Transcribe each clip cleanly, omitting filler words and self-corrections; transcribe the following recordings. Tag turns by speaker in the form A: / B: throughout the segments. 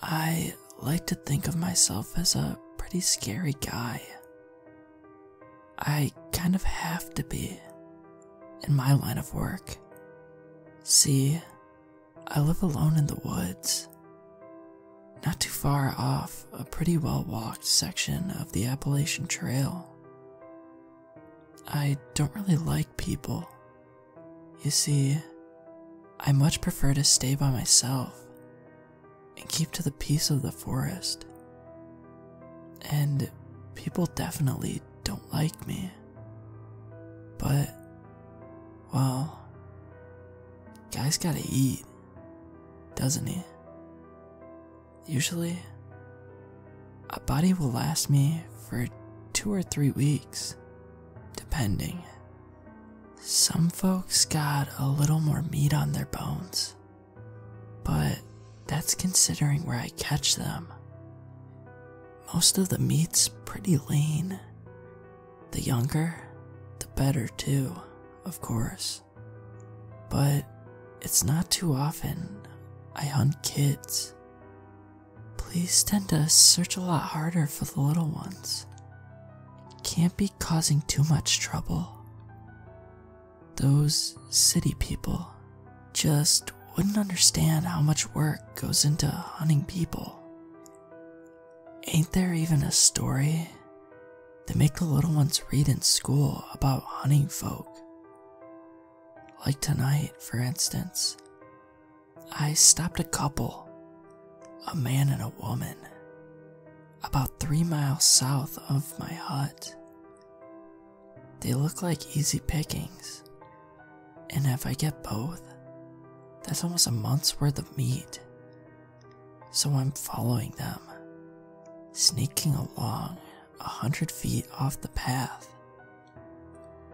A: I like to think of myself as a pretty scary guy. I kind of have to be in my line of work. See, I live alone in the woods, not too far off a pretty well-walked section of the Appalachian Trail. I don't really like people. You see, I much prefer to stay by myself and keep to the peace of the forest. And people definitely don't like me. But, well, guy's gotta eat, doesn't he? Usually, a body will last me for 2 or 3 weeks, depending. Some folks got a little more meat on their bones, but that's considering where I catch them. Most of the meat's pretty lean. The younger, the better too, of course. But it's not too often I hunt kids. Police tend to search a lot harder for the little ones. Can't be causing too much trouble. Those city people just wouldn't understand how much work goes into hunting people. Ain't there even a story they make the little ones read in school about hunting folk? Like tonight, for instance, I stopped a couple, a man and a woman, about 3 miles south of my hut. They look like easy pickings, and if I get both, that's almost a month's worth of meat. So I'm following them, sneaking along 100 feet off the path.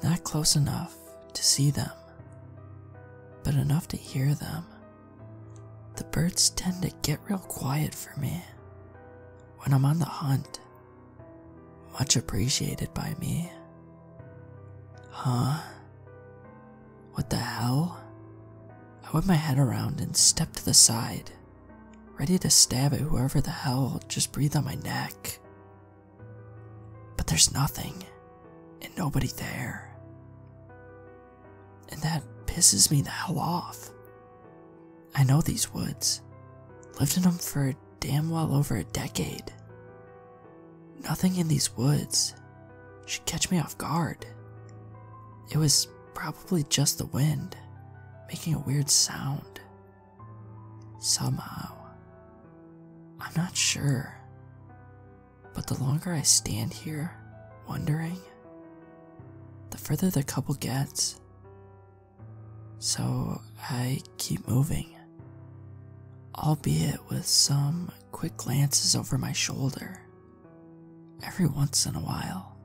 A: Not close enough to see them, but enough to hear them. The birds tend to get real quiet for me when I'm on the hunt. Much appreciated by me. Huh? What the hell? I whip my head around and step to the side, ready to stab at whoever the hell just breathed on my neck. But there's nothing, and nobody there. And that pisses me the hell off. I know these woods, lived in them for damn well over a decade. Nothing in these woods should catch me off guard. It was probably just the wind, making a weird sound. Somehow. I'm not sure. But the longer I stand here, wondering, the further the couple gets. So I keep moving, albeit with some quick glances over my shoulder, every once in a while.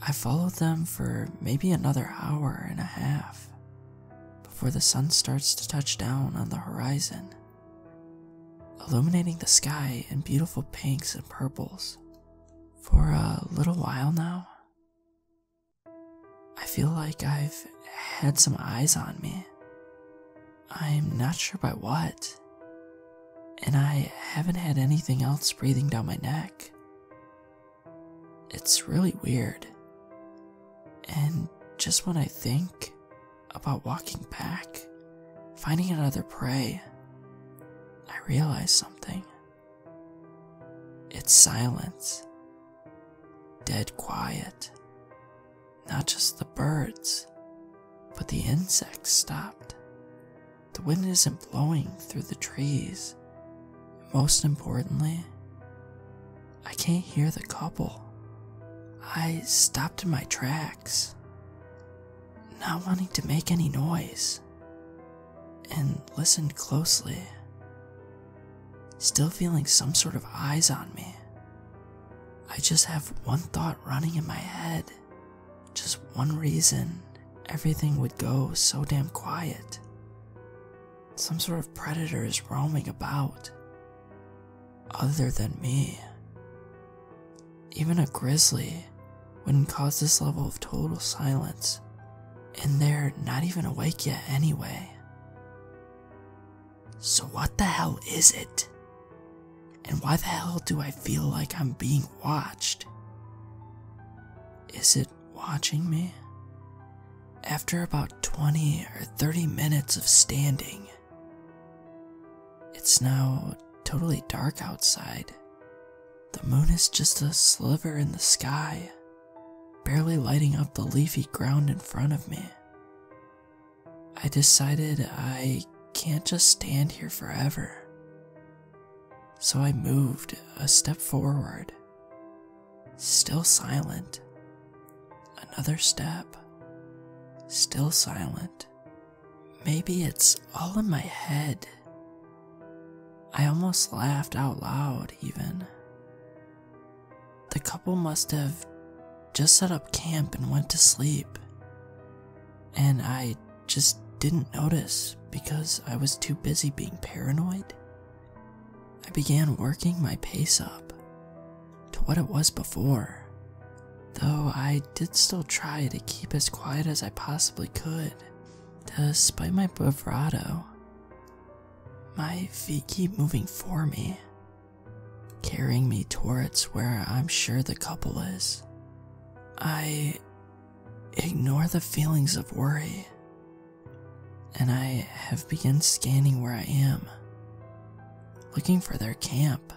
A: I followed them for maybe another hour and a half before the sun starts to touch down on the horizon, illuminating the sky in beautiful pinks and purples. For a little while now, I feel like I've had some eyes on me. I'm not sure by what, and I haven't had anything else breathing down my neck. It's really weird. And just when I think about walking back, finding another prey, I realize something. It's silence. Dead quiet. Not just the birds, but the insects stopped. The wind isn't blowing through the trees. Most importantly, I can't hear the couple. I stopped in my tracks, not wanting to make any noise, and listened closely, still feeling some sort of eyes on me. I just have one thought running in my head, just one reason everything would go so damn quiet. Some sort of predator is roaming about, other than me. Even a grizzly wouldn't cause this level of total silence, and they're not even awake yet anyway. So what the hell is it? And why the hell do I feel like I'm being watched? Is it watching me? After about 20 or 30 minutes of standing, it's now totally dark outside. The moon is just a sliver in the sky, barely lighting up the leafy ground in front of me. I decided I can't just stand here forever. So I moved a step forward, still silent. Another step, still silent. Maybe it's all in my head. I almost laughed out loud, even. The couple must have just set up camp and went to sleep, and I just didn't notice because I was too busy being paranoid. I began working my pace up to what it was before, though I did still try to keep as quiet as I possibly could, despite my bravado. My feet keep moving for me, carrying me towards where I'm sure the couple is. I ignore the feelings of worry, and I have begun scanning where I am, looking for their camp.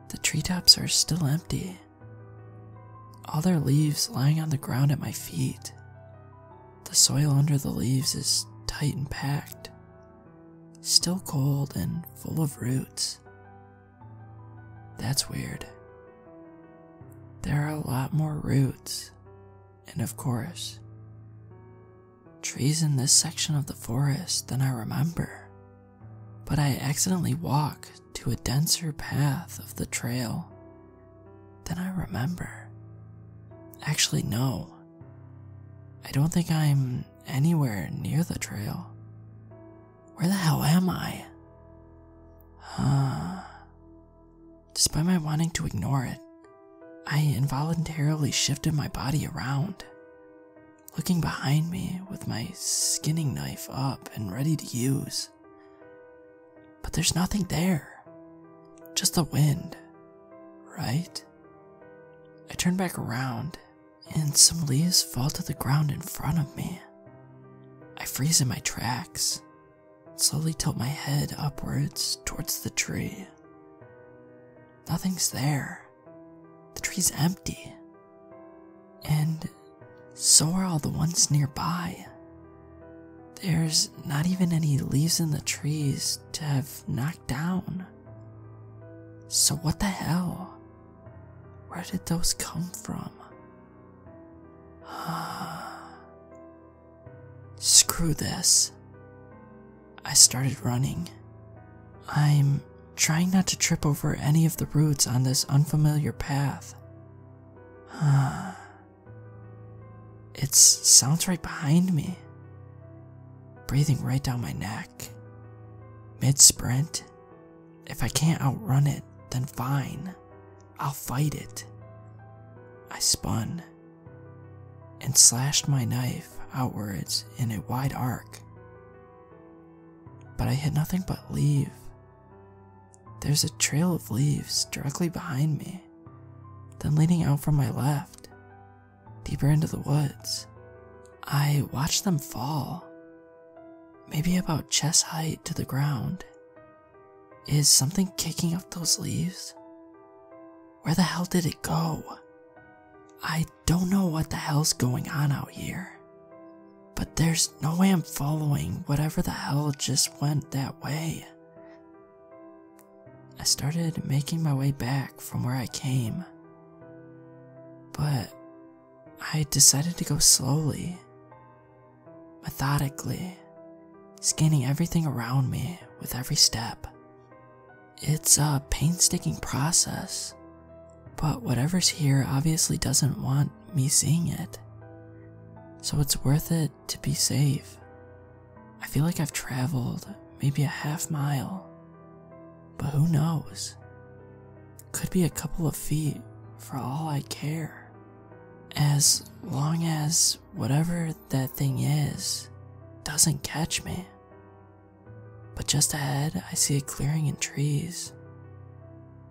A: The treetops are still empty, all their leaves lying on the ground at my feet. The soil under the leaves is tight and packed, still cold and full of roots. That's weird. There are a lot more roots, and of course, trees in this section of the forest than I remember. But I accidentally walk to a denser path of the trail than I remember. Actually, no. I don't think I'm anywhere near the trail. Where the hell am I? Despite my wanting to ignore it, I involuntarily shifted my body around, looking behind me with my skinning knife up and ready to use. But there's nothing there, just the wind, right? I turn back around, and some leaves fall to the ground in front of me. I freeze in my tracks, slowly tilt my head upwards towards the tree. Nothing's there. The tree's empty. And so are all the ones nearby. There's not even any leaves in the trees to have knocked down. So what the hell? Where did those come from? Screw this. I started running. I'm trying not to trip over any of the roots on this unfamiliar path. It sounds right behind me, breathing right down my neck. Mid-sprint, if I can't outrun it, then fine, I'll fight it. I spun and slashed my knife outwards in a wide arc, but I hit nothing but leaf. There's a trail of leaves directly behind me, then leading out from my left, deeper into the woods. I watched them fall, maybe about chest height to the ground. Is something kicking up those leaves? Where the hell did it go? I don't know what the hell's going on out here, but there's no way I'm following whatever the hell just went that way. I started making my way back from where I came, but I decided to go slowly, methodically, scanning everything around me with every step. It's a painstaking process, but whatever's here obviously doesn't want me seeing it, so it's worth it to be safe. I feel like I've traveled maybe a half mile, but who knows? Could be a couple of feet for all I care, as long as whatever that thing is doesn't catch me. But just ahead, I see a clearing in trees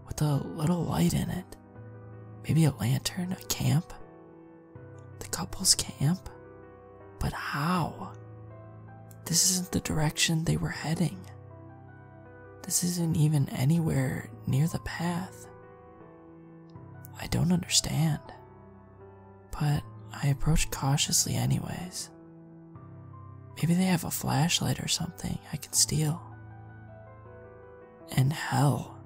A: with a little light in it. Maybe a lantern, a camp? The couple's camp? But how? This isn't the direction they were heading. This isn't even anywhere near the path. I don't understand. But I approach cautiously anyways. Maybe they have a flashlight or something I can steal. And hell,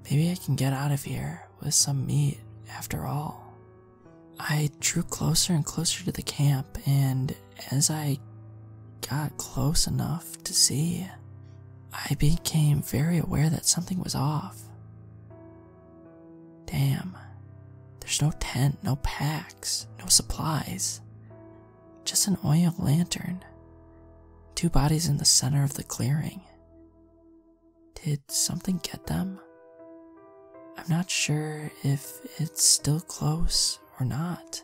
A: maybe I can get out of here with some meat after all. I drew closer and closer to the camp, and as I got close enough to see, I became very aware that something was off. Damn, there's no tent, no packs, no supplies. Just an oil lantern. 2 bodies in the center of the clearing. Did something get them? I'm not sure if it's still close or not.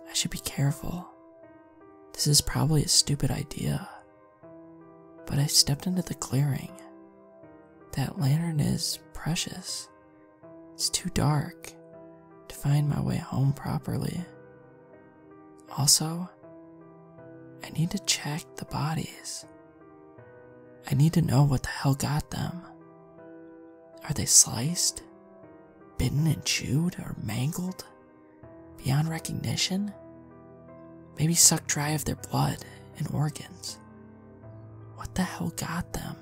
A: I should be careful. This is probably a stupid idea. But I stepped into the clearing. That lantern is precious. It's too dark to find my way home properly. Also, I need to check the bodies. I need to know what the hell got them. Are they sliced, bitten and chewed, or mangled beyond recognition? Maybe sucked dry of their blood and organs. What the hell got them?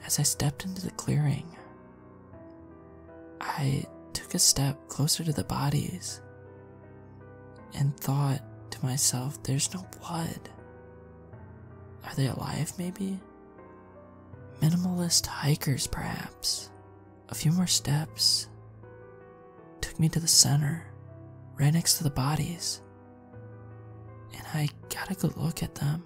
A: As I stepped into the clearing, I took a step closer to the bodies and thought to myself, there's no blood. Are they alive, maybe? Minimalist hikers, perhaps. A few more steps took me to the center, right next to the bodies, and I got a good look at them.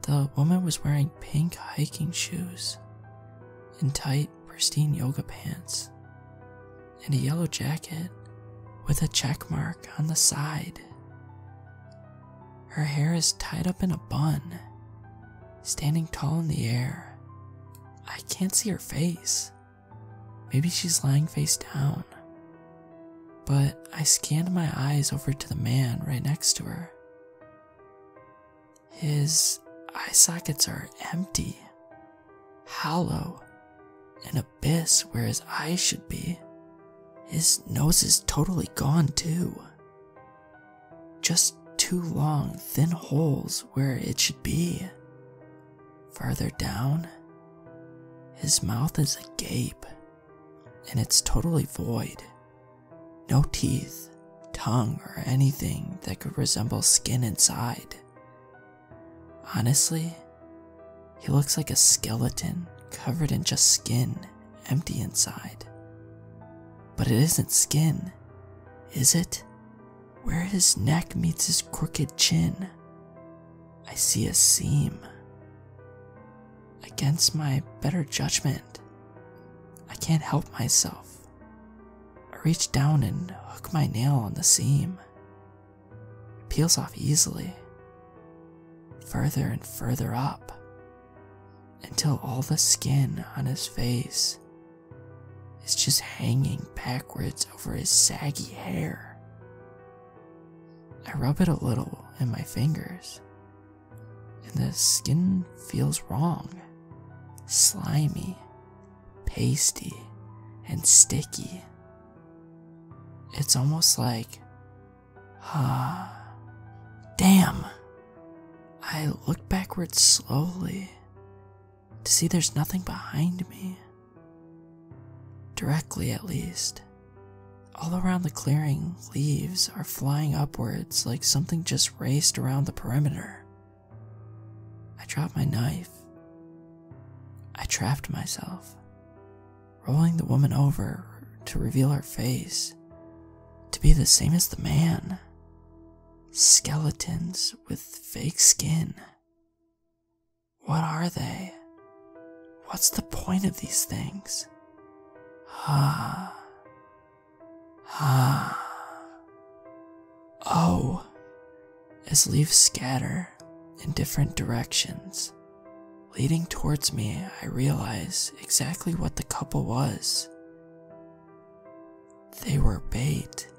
A: The woman was wearing pink hiking shoes and tight, pristine yoga pants, and a yellow jacket with a check mark on the side. Her hair is tied up in a bun, standing tall in the air. I can't see her face. Maybe she's lying face down. But I scanned my eyes over to the man right next to her. His eye sockets are empty, hollow, an abyss where his eyes should be. His nose is totally gone too. Just 2 long, thin holes where it should be. Farther down, his mouth is agape, and it's totally void. No teeth, tongue, or anything that could resemble skin inside. Honestly, he looks like a skeleton covered in just skin, empty inside. But it isn't skin, is it? Where his neck meets his crooked chin, I see a seam. Against my better judgment, I can't help myself. I reach down and hook my nail on the seam. It peels off easily, further and further up, until all the skin on his face is just hanging backwards over his saggy hair. I rub it a little in my fingers, and the skin feels wrong. Slimy, pasty, and sticky. It's almost like, damn. I look backwards slowly to see there's nothing behind me. Directly, at least. All around the clearing, leaves are flying upwards like something just raced around the perimeter. I drop my knife. I trapped myself, rolling the woman over to reveal her face to be the same as the man. Skeletons with fake skin. What are they? What's the point of these things? Oh, as leaves scatter in different directions. Leading towards me, I realized exactly what the couple was. They were bait.